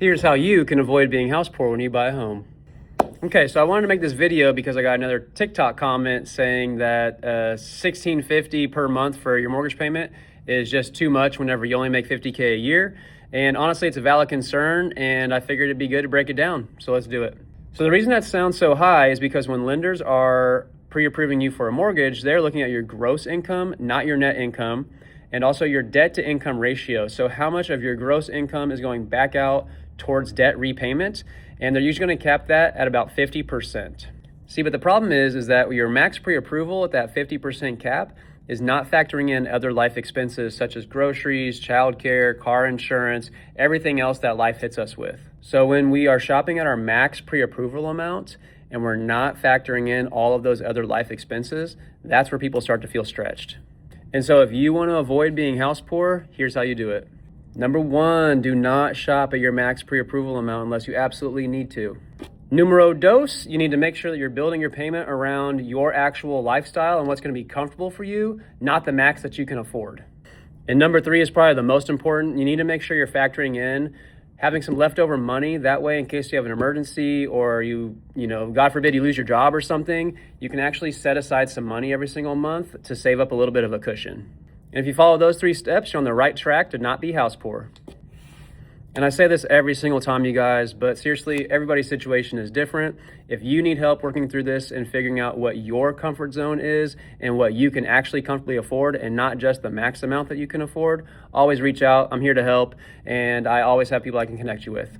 Here's how you can avoid being house poor when you buy a home. Okay, so I wanted to make this video because I got another TikTok comment saying that $1,650 per month for your mortgage payment is just too much whenever you only make $50K a year. And honestly, it's a valid concern, and I figured it'd be good to break it down. So let's do it. So the reason that sounds so high is because when lenders are pre-approving you for a mortgage, they're looking at your gross income, not your net income, and also your debt to income ratio. So how much of your gross income is going back out towards debt repayment, and they're usually going to cap that at about 50%. See, but the problem is that your max pre-approval at that 50% cap is not factoring in other life expenses such as groceries, childcare, car insurance, everything else that life hits us with. So when we are shopping at our max pre-approval amount and we're not factoring in all of those other life expenses, that's where people start to feel stretched. And so if you want to avoid being house poor, here's how you do it. Number one, do not shop at your max pre-approval amount unless you absolutely need to. Numero dos, you need to make sure that you're building your payment around your actual lifestyle and what's going to be comfortable for you, not the max that you can afford. And number three is probably the most important. You need to make sure you're factoring in having some leftover money. That way, in case you have an emergency or you God forbid you lose your job or something, you can actually set aside some money every single month to save up a little bit of a cushion. And if you follow those three steps, you're on the right track to not be house poor. And I say this every single time, you guys, but seriously, everybody's situation is different. If you need help working through this and figuring out what your comfort zone is and what you can actually comfortably afford and not just the max amount that you can afford, always reach out. I'm here to help, and I always have people I can connect you with.